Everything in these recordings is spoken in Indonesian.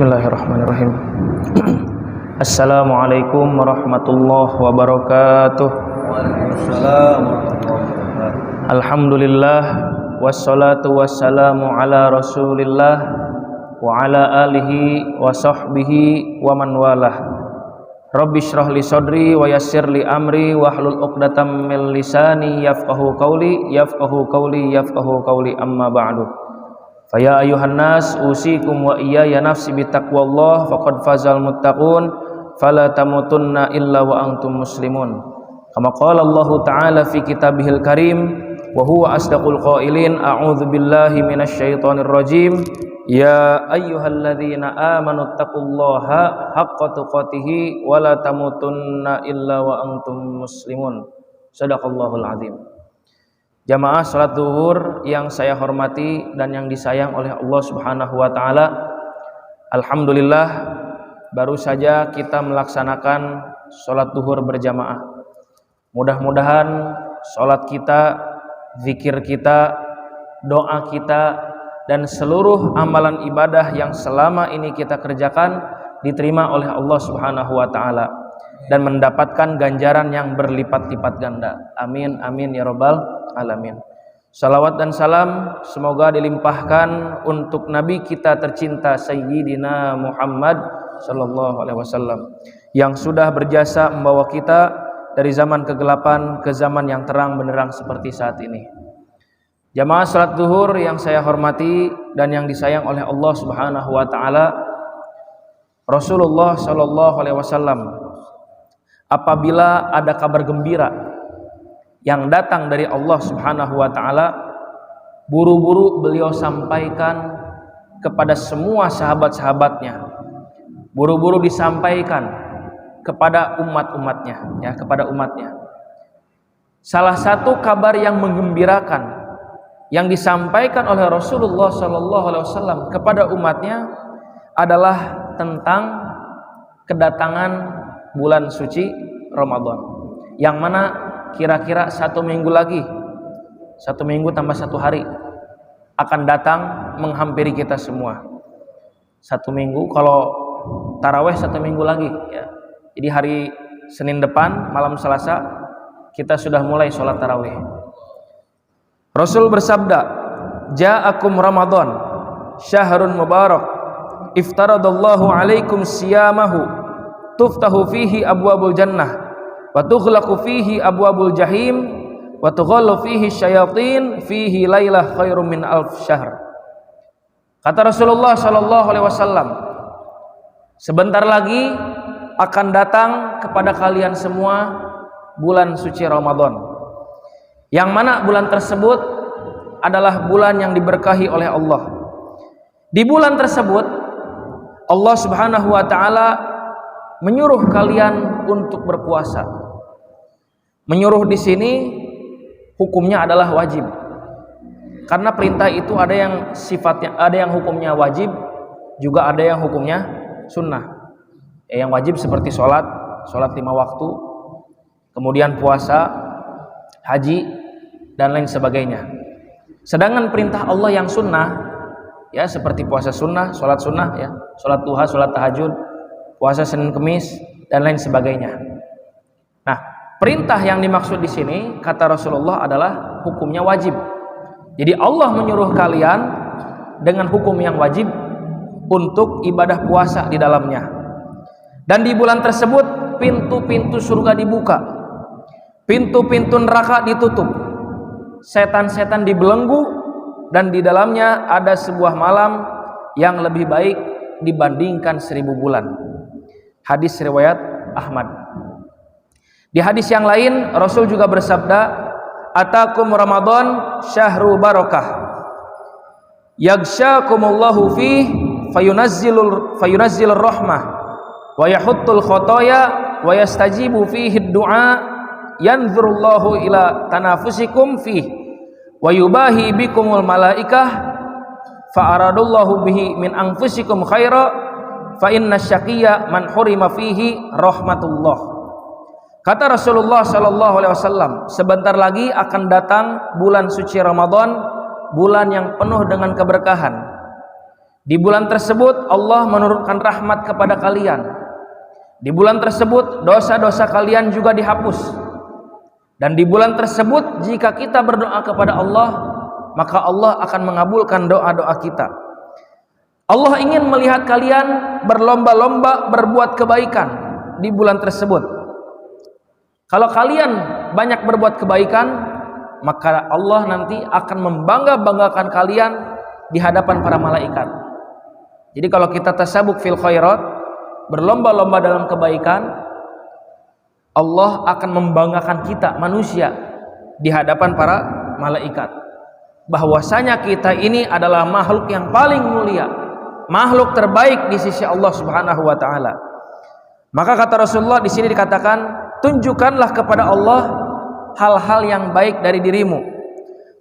Bismillahirrahmanirrahim. Assalamualaikum warahmatullahi wabarakatuh. Waalaikumsalam warahmatullahi wabarakatuh. Alhamdulillah wassalatu wassalamu ala Rasulillah wa ala alihi wa sahbihi wa man walah. Rabbi shrah li sadri wa yassir li amri wahlul 'uqdatam min lisani yafqahu qawli amma ba'du. Faya ayuhan nas usikum wa iyaya nafsi bitaqwallah faqad fazal muttaqun fala tamutunna illa wa antum muslimun. Kama qala Allah Ta'ala fi kitabihil karim wa huwa asdaqul qailin a'udzu billahi minasyaitonir rajim ya ayyuhalladzina amanu taqullaha haqqa tuqatih wa la tamutunna illa wa antum muslimun. Shadaqallahul azim. Jamaah salat zuhur yang saya hormati dan yang disayang oleh Allah Subhanahu wa taala. Alhamdulillah baru saja kita melaksanakan salat zuhur berjamaah. Mudah-mudahan salat kita, zikir kita, doa kita dan seluruh amalan ibadah yang selama ini kita kerjakan diterima oleh Allah Subhanahu wa taala dan mendapatkan ganjaran yang berlipat-lipat ganda. Amin amin ya rabbal alamin. Salawat dan salam semoga dilimpahkan untuk Nabi kita tercinta Sayyidina Muhammad sallallahu alaihi wasallam yang sudah berjasa membawa kita dari zaman kegelapan ke zaman yang terang benderang seperti saat ini. Jamaah salat zuhur yang saya hormati dan yang disayang oleh Allah Subhanahu wa taala, Rasulullah sallallahu alaihi wasallam apabila ada kabar gembira yang datang dari Allah Subhanahu wa taala, buru-buru beliau sampaikan kepada semua sahabat-sahabatnya. Buru-buru disampaikan kepada umat-umatnya, ya, kepada umatnya. Salah satu kabar yang menggembirakan yang disampaikan oleh Rasulullah sallallahu alaihi wasallam kepada umatnya adalah tentang kedatangan bulan suci Ramadan, yang mana kira-kira 1 minggu lagi, 1 minggu tambah 1 hari akan datang menghampiri kita semua. 1 minggu, kalau taraweh 1 minggu lagi, ya. Jadi hari Senin depan malam Selasa kita sudah mulai sholat taraweh. Rasul bersabda, "Ja'akum Ramadan, syahrun mubarak, iftaradallahu alaikum siyamahu, tuftahu fihi abwabul jannah, wa tughlaqu fihi abwabul jahim, wa tughallu fihi syayatin, fihi lailah khairum min alf syahr." Kata Rasulullah sallallahu alaihi wasallam, sebentar lagi akan datang kepada kalian semua bulan suci Ramadan, yang mana bulan tersebut adalah bulan yang diberkahi oleh Allah. Di bulan tersebut Allah Subhanahu wa taala menyuruh kalian untuk berpuasa. Menyuruh di sini hukumnya adalah wajib. Karena perintah itu ada yang sifatnya, ada yang hukumnya wajib, juga ada yang hukumnya sunnah. Yang wajib seperti sholat 5 waktu, kemudian puasa, haji dan lain sebagainya. Sedangkan perintah Allah yang sunnah, ya, seperti puasa sunnah, sholat sunnah, ya, sholat duha, sholat tahajud, puasa Senin Kemis dan lain sebagainya. Nah, perintah yang dimaksud di sini kata Rasulullah adalah hukumnya wajib. Jadi Allah menyuruh kalian dengan hukum yang wajib untuk ibadah puasa di dalamnya. Dan di bulan tersebut pintu-pintu surga dibuka, pintu-pintu neraka ditutup, setan-setan dibelenggu, dan di dalamnya ada sebuah malam yang lebih baik dibandingkan 1000 bulan. Hadis riwayat Ahmad. Di hadis yang lain Rasul juga bersabda, "Atakum Ramadan syahru barakah, yaghsyakumullahu fih fayunazzilur rahmah wa yahuttul khotoya wa yastajibu fihi du'a, yanzurullahu ila tanafusikum fih wa yubahi bikumul malaikah fa aradullahu bihi min anfusikum khaira fa inna syaqiyya man hurima fihi rahmatullah." Kata Rasulullah sallallahu alaihi wasallam, sebentar lagi akan datang bulan suci Ramadan, bulan yang penuh dengan keberkahan, Di bulan tersebut Allah menurunkan rahmat kepada kalian. Di bulan tersebut dosa-dosa kalian juga dihapus. Dan di bulan tersebut jika kita berdoa kepada Allah, maka Allah akan mengabulkan doa-doa kita. Allah ingin melihat kalian berlomba-lomba berbuat kebaikan di bulan tersebut. Kalau kalian banyak berbuat kebaikan, maka Allah nanti akan membangga-banggakan kalian di hadapan para malaikat. Jadi kalau kita tasabuk fil khairat, berlomba-lomba dalam kebaikan, Allah akan membanggakan kita manusia di hadapan para malaikat. Bahwasanya kita ini adalah makhluk yang paling mulia, makhluk terbaik di sisi Allah Subhanahu wa taala. Maka kata Rasulullah di sini dikatakan, tunjukkanlah kepada Allah hal-hal yang baik dari dirimu.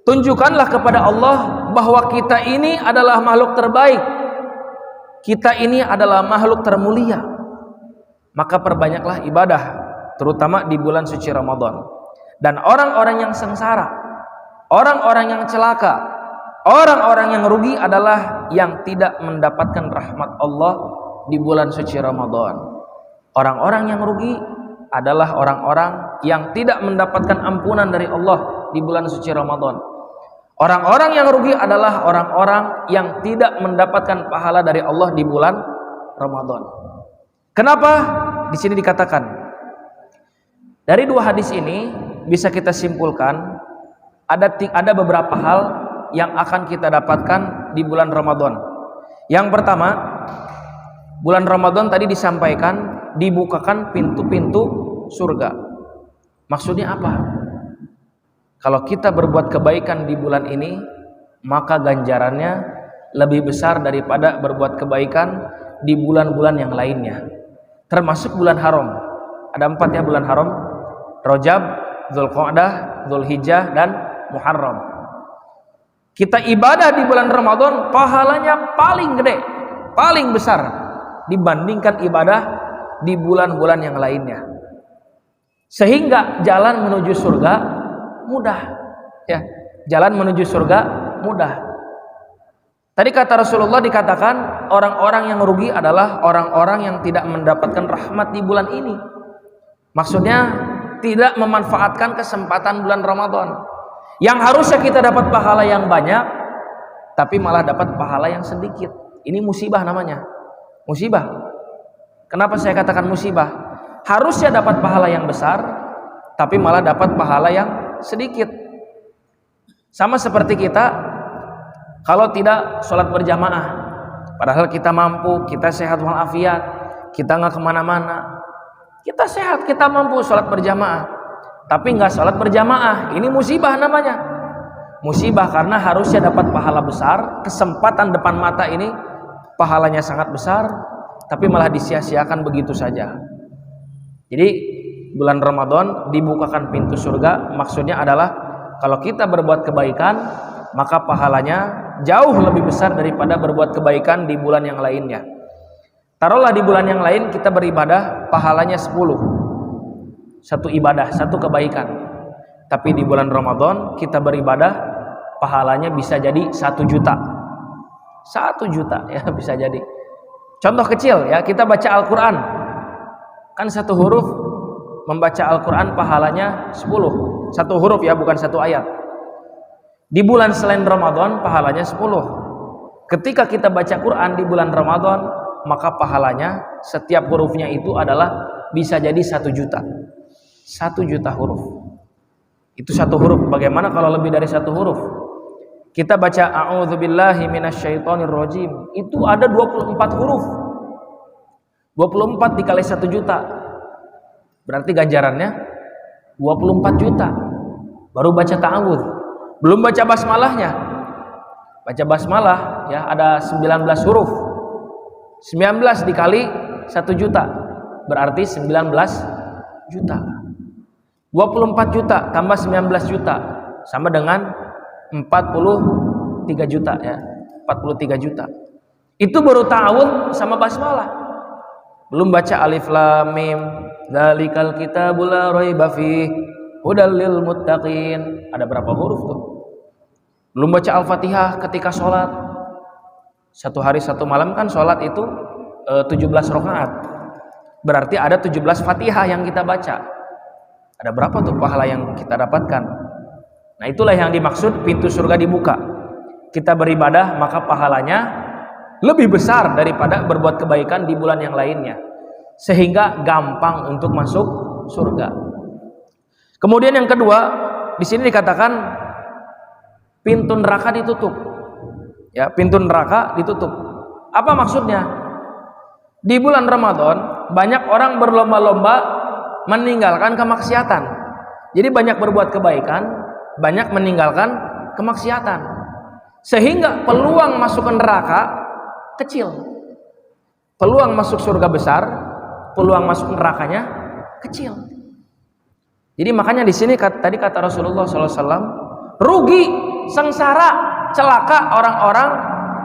Tunjukkanlah kepada Allah bahwa kita ini adalah makhluk terbaik. Kita ini adalah makhluk termulia. Maka perbanyaklah ibadah, terutama di bulan suci Ramadan. Dan orang-orang yang sengsara, orang-orang yang celaka, orang-orang yang rugi adalah yang tidak mendapatkan rahmat Allah di bulan suci Ramadan. Orang-orang yang rugi adalah orang-orang yang tidak mendapatkan ampunan dari Allah di bulan suci Ramadan. Orang-orang yang rugi adalah orang-orang yang tidak mendapatkan pahala dari Allah di bulan Ramadan. Kenapa? Di sini dikatakan, dari dua hadis ini bisa kita simpulkan ada beberapa hal yang akan kita dapatkan di bulan Ramadan. Yang pertama, bulan Ramadan tadi disampaikan dibukakan pintu-pintu surga. Maksudnya apa? Kalau kita berbuat kebaikan di bulan ini, maka ganjarannya lebih besar daripada berbuat kebaikan di bulan-bulan yang lainnya. Termasuk bulan haram. Ada 4 ya bulan haram: Rajab, Dzulqa'dah, Dzulhijjah, dan Muharram. Kita ibadah di bulan Ramadan pahalanya paling gede, paling besar dibandingkan ibadah di bulan-bulan yang lainnya. Sehingga jalan menuju surga mudah, ya. Jalan menuju surga mudah. Tadi kata Rasulullah dikatakan orang-orang yang rugi adalah orang-orang yang tidak mendapatkan rahmat di bulan ini. Maksudnya tidak memanfaatkan kesempatan bulan Ramadan. Yang harusnya kita dapat pahala yang banyak, tapi malah dapat pahala yang sedikit. Ini musibah namanya. Musibah. Kenapa saya katakan musibah? Harusnya dapat pahala yang besar, tapi malah dapat pahala yang sedikit. Sama seperti kita kalau tidak sholat berjamaah, padahal kita mampu, kita sehat walafiat, kita nggak kemana-mana, kita sehat, kita mampu sholat berjamaah, tapi nggak sholat berjamaah, ini musibah namanya. Musibah karena harusnya dapat pahala besar, kesempatan depan mata ini pahalanya sangat besar, tapi malah disia-siakan begitu saja. Jadi bulan Ramadan dibukakan pintu surga, maksudnya adalah kalau kita berbuat kebaikan maka pahalanya jauh lebih besar daripada berbuat kebaikan di bulan yang lainnya. Taruhlah di bulan yang lain kita beribadah pahalanya 10, satu ibadah, satu kebaikan. Tapi di bulan Ramadan kita beribadah pahalanya bisa jadi 1 juta. 1 juta ya bisa jadi. Contoh kecil ya, kita baca Al-Quran, kan 1 huruf membaca Al-Quran pahalanya 10. 1 huruf ya, bukan 1 ayat. Di bulan selain Ramadan pahalanya 10. Ketika kita baca Quran di bulan Ramadan, maka pahalanya setiap hurufnya itu adalah bisa jadi 1 juta. 1 juta huruf. Itu 1 huruf. Bagaimana kalau lebih dari 1 huruf? Kita baca a'udzubillahi minasyaitonirrajim, itu ada 24 huruf. 24 dikali 1 juta. Berarti ganjarannya 24 juta. Baru baca ta'awudz, belum baca basmalahnya. Baca basmalah ya ada 19 huruf. 19 dikali 1 juta berarti 19 juta. 24 juta tambah 19 juta sama dengan 43 juta ya. 43 juta. Itu baru ta'awudz sama basmalah. Belum baca alif lam mim, dzalikal kitabul la raiba fihi hudal lil muttaqin. Ada berapa huruf tuh? Belum baca Al-Fatihah ketika sholat Satu hari satu malam kan sholat itu 17 rakaat. Berarti ada 17 Fatihah yang kita baca. Ada berapa tuh pahala yang kita dapatkan? Nah, itulah yang dimaksud pintu surga dibuka. Kita beribadah maka pahalanya lebih besar daripada berbuat kebaikan di bulan yang lainnya. Sehingga gampang untuk masuk surga. Kemudian yang kedua, di sini dikatakan pintu neraka ditutup. Ya, pintu neraka ditutup. Apa maksudnya? Di bulan Ramadan banyak orang berlomba-lomba meninggalkan kemaksiatan. Jadi banyak berbuat kebaikan, banyak meninggalkan kemaksiatan. Sehingga peluang masuk ke neraka kecil. Peluang masuk surga besar, peluang masuk nerakanya kecil. Jadi makanya di sini tadi kata Rasulullah SAW, rugi, sengsara, celaka orang-orang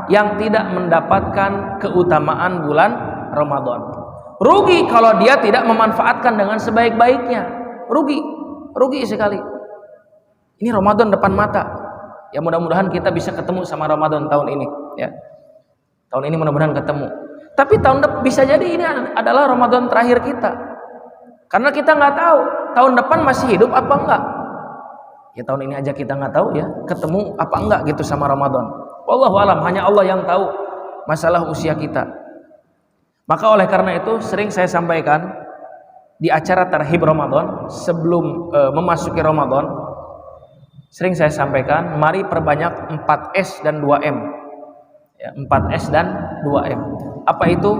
yang tidak mendapatkan keutamaan bulan Ramadan. Rugi kalau dia tidak memanfaatkan dengan sebaik-baiknya. Rugi sekali. Ini Ramadan depan mata. Ya mudah-mudahan kita bisa ketemu sama Ramadan tahun ini. Ya, tahun ini mudah-mudahan ketemu. Tapi tahun depan bisa jadi ini adalah Ramadan terakhir kita. Karena kita nggak tahu tahun depan masih hidup apa enggak. Ya tahun ini aja kita nggak tahu ya ketemu apa enggak gitu sama Ramadan. Wallahu alam, hanya Allah yang tahu masalah usia kita. Maka oleh karena itu sering saya sampaikan di acara tarhib Ramadan sebelum memasuki Ramadan, sering saya sampaikan mari perbanyak 4S dan 2M. Ya, 4S dan 2M. Apa itu?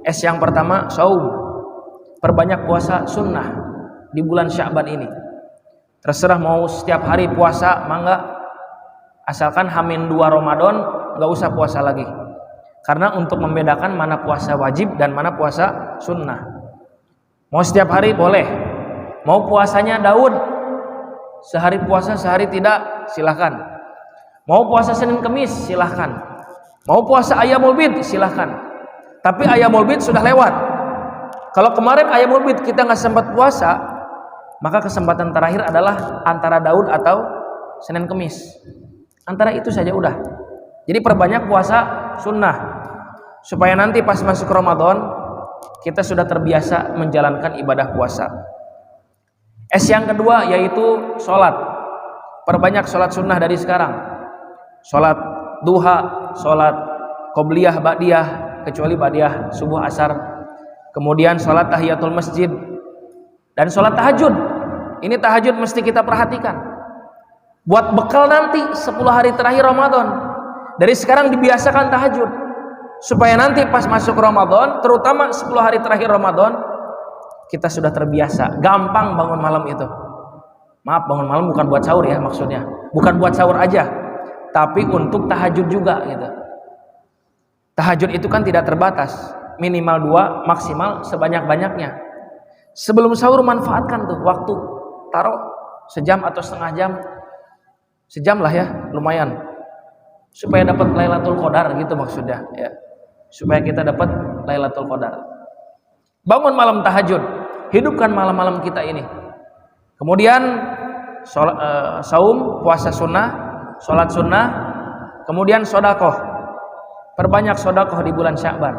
S yang pertama saum. Perbanyak puasa sunnah di bulan Sya'ban ini. Terserah mau setiap hari puasa, mangga. Asalkan H-2 Ramadan nggak usah puasa lagi. Karena untuk membedakan mana puasa wajib dan mana puasa sunnah. Mau setiap hari boleh. Mau puasanya Daud, sehari puasa sehari tidak, silahkan. Mau puasa Senin Kemis, silahkan. Mau puasa Ayyamul Bid, silahkan. Tapi Ayyamul Bid sudah lewat. Kalau kemarin Ayyamul Bid kita nggak sempat puasa, maka kesempatan terakhir adalah antara Daud atau Senin Kemis. Antara itu saja udah. Jadi perbanyak puasa sunnah supaya nanti pas masuk Ramadan kita sudah terbiasa menjalankan ibadah puasa. S yang kedua yaitu sholat. Perbanyak sholat sunnah dari sekarang. Sholat duha, sholat qobliyah, ba'diyah, kecuali ba'diyah subuh asar. Kemudian sholat tahiyatul masjid dan sholat tahajud. Ini tahajud mesti kita perhatikan. Buat bekal nanti 10 hari terakhir Ramadan. Dari sekarang dibiasakan tahajud. Supaya nanti pas masuk Ramadan, terutama 10 hari terakhir Ramadan, kita sudah terbiasa. Gampang bangun malam itu. Maaf, bangun malam bukan buat sahur ya maksudnya. Bukan buat sahur aja. Tapi untuk tahajud juga gitu. Tahajud itu kan tidak terbatas. Minimal 2, maksimal sebanyak-banyaknya. Sebelum sahur manfaatkan tuh waktu. Taruh sejam atau setengah jam. Sejam lah ya, lumayan. Supaya dapat Lailatul Qadar gitu maksudnya ya. Supaya kita dapat Lailatul Qadar. Bangun malam tahajud, hidupkan malam-malam kita ini. Kemudian saum, puasa sunnah, sholat sunnah, kemudian sodakoh. Perbanyak sodakoh di bulan Sya'ban.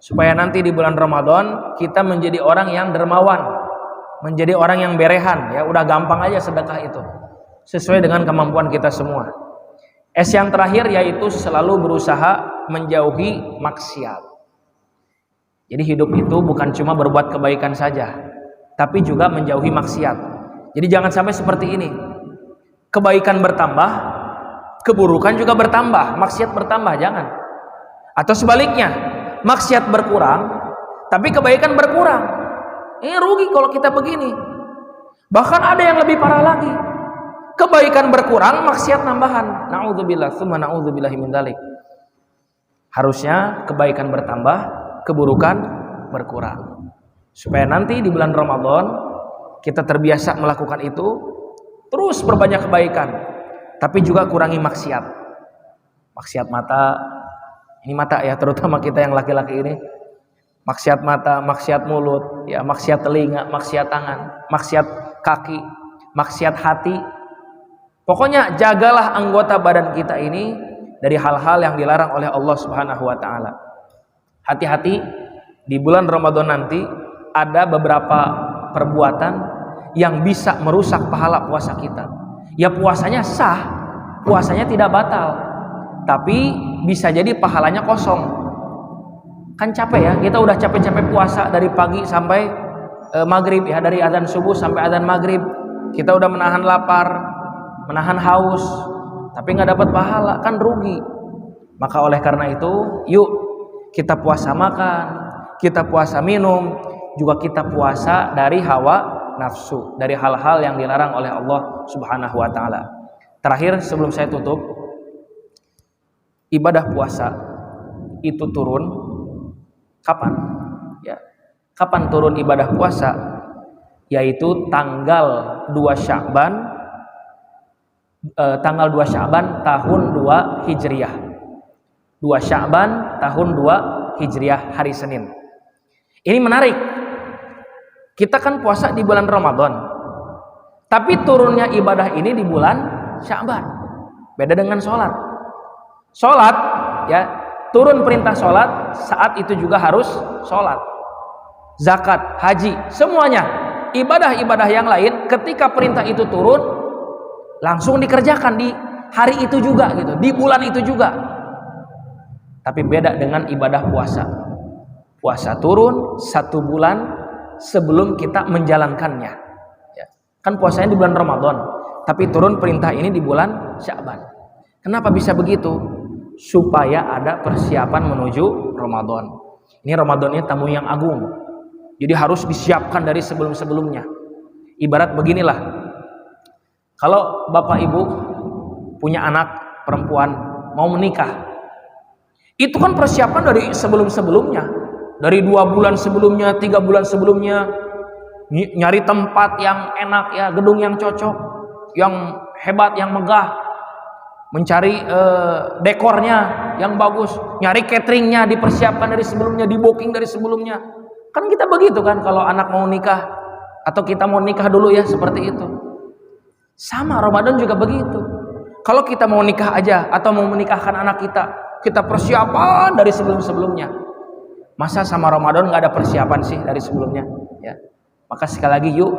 Supaya nanti di bulan Ramadan kita menjadi orang yang dermawan, menjadi orang yang berehan ya. Udah gampang aja sedekah itu. Sesuai dengan kemampuan kita semua. S yang terakhir yaitu selalu berusaha menjauhi maksiat. Jadi hidup itu bukan cuma berbuat kebaikan saja, tapi juga menjauhi maksiat. Jadi jangan sampai seperti ini. Kebaikan bertambah, keburukan juga bertambah, maksiat bertambah, jangan. Atau sebaliknya, maksiat berkurang, tapi kebaikan berkurang. Ini rugi kalau kita begini. Bahkan ada yang lebih parah lagi. Kebaikan berkurang, maksiat nambahan. Na'udzubillah, tsumma na'udzubillahi min dzalik. Harusnya kebaikan bertambah, keburukan berkurang. Supaya nanti di bulan Ramadan kita terbiasa melakukan itu, terus perbanyak kebaikan, tapi juga kurangi maksiat. Maksiat mata, ini mata ya, terutama kita yang laki-laki ini. Maksiat mata, maksiat mulut, ya, maksiat telinga, maksiat tangan, maksiat kaki, maksiat hati. Pokoknya jagalah anggota badan kita ini dari hal-hal yang dilarang oleh Allah Subhanahu wa taala. Hati-hati di bulan Ramadan nanti ada beberapa perbuatan yang bisa merusak pahala puasa kita. Ya puasanya sah, puasanya tidak batal, tapi bisa jadi pahalanya kosong. Kan capek ya, kita udah capek-capek puasa dari pagi sampai maghrib ya, dari azan subuh sampai azan maghrib. Kita udah menahan lapar, menahan haus, tapi nggak dapat pahala, kan rugi. Maka oleh karena itu, yuk kita puasa makan, kita puasa minum, juga kita puasa dari hawa nafsu, dari hal-hal yang dilarang oleh Allah Subhanahu wa taala. Terakhir sebelum saya tutup, ibadah puasa itu turun kapan? Ya. Kapan turun ibadah puasa? Yaitu tanggal 2 Sya'ban tahun 2 Hijriah. 2 Sya'ban tahun 2 Hijriah, hari Senin. Ini menarik. Kita kan puasa di bulan Ramadan, tapi turunnya ibadah ini di bulan Sya'ban. Beda dengan sholat. Sholat ya, turun perintah sholat, saat itu juga harus sholat. Zakat, haji, semuanya ibadah-ibadah yang lain ketika perintah itu turun langsung dikerjakan di hari itu juga gitu, di bulan itu juga. Tapi beda dengan ibadah puasa. Puasa turun 1 bulan sebelum kita menjalankannya ya. Kan puasanya di bulan Ramadan, tapi turun perintah ini di bulan Sya'ban. Kenapa bisa begitu? Supaya ada persiapan menuju Ramadan. Ini Ramadan ini tamu yang agung, jadi harus disiapkan dari sebelum-sebelumnya. Ibarat beginilah, kalau bapak ibu punya anak perempuan mau menikah, itu kan persiapan dari sebelum-sebelumnya. Dari 2 bulan sebelumnya, 3 bulan sebelumnya, nyari tempat yang enak ya, gedung yang cocok, yang hebat, yang megah, mencari dekornya yang bagus, nyari cateringnya dipersiapkan dari sebelumnya, di booking dari sebelumnya. Kan kita begitu kan kalau anak mau nikah atau kita mau nikah dulu ya, seperti itu. Sama Ramadan juga begitu. Kalau kita mau nikah aja atau mau menikahkan anak kita persiapan dari sebelum-sebelumnya. Masa sama Ramadan nggak ada persiapan sih dari sebelumnya ya? Maka sekali lagi yuk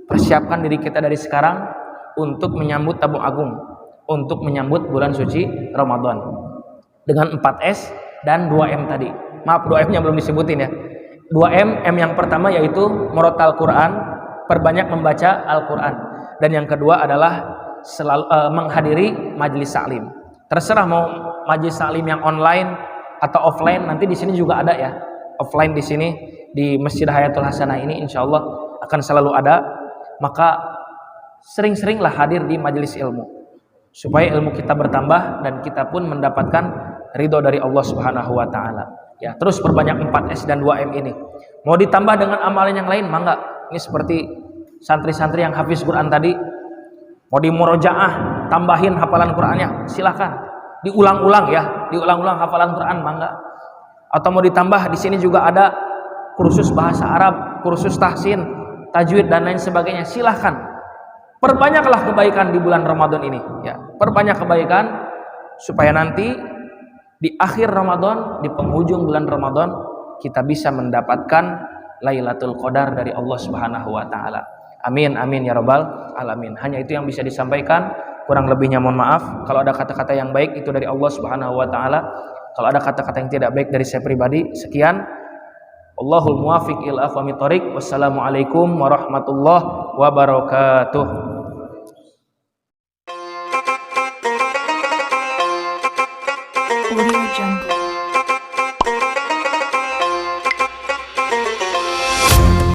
persiapkan diri kita dari sekarang untuk menyambut tabung agung, untuk menyambut bulan suci Ramadan dengan 4S dan 2M tadi. Maaf, 2M-nya belum disebutin ya. 2M, M yang pertama yaitu murotal Quran, perbanyak membaca Al-Quran, dan yang kedua adalah selalu menghadiri majelis taklim. Terserah mau majelis taklim yang online atau offline, nanti di sini juga ada ya. Offline di sini di Masjid Hayatul Hasanah ini insya Allah akan selalu ada. Maka sering-seringlah hadir di majelis ilmu supaya ilmu kita bertambah dan kita pun mendapatkan ridho dari Allah Subhanahu wa taala. Ya, terus perbanyak 4S dan 2M ini. Mau ditambah dengan amalan yang lain, mangga. Ini seperti santri-santri yang hafiz Quran tadi, mau di murojaah tambahin hafalan Qurannya, silakan. Diulang-ulang ya, diulang-ulang hafalan Quran, mangga. Atau mau ditambah, di sini juga ada kursus bahasa Arab, kursus tahsin, tajwid dan lain sebagainya, silahkan. Perbanyaklah kebaikan di bulan Ramadan ini ya. Perbanyak kebaikan supaya nanti di akhir Ramadan, di penghujung bulan Ramadan, kita bisa mendapatkan Lailatul Qadar dari Allah Subhanahu wa taala. Amin amin ya rabbal alamin. Hanya itu yang bisa disampaikan. Kurang lebihnya mohon maaf. Kalau ada kata-kata yang baik itu dari Allah Subhanahu wa taala. Kalau ada kata-kata yang tidak baik dari saya pribadi, sekian. Allahul muwafiq ila aqwamit thoriq. Wassalamualaikum warahmatullahi wabarakatuh.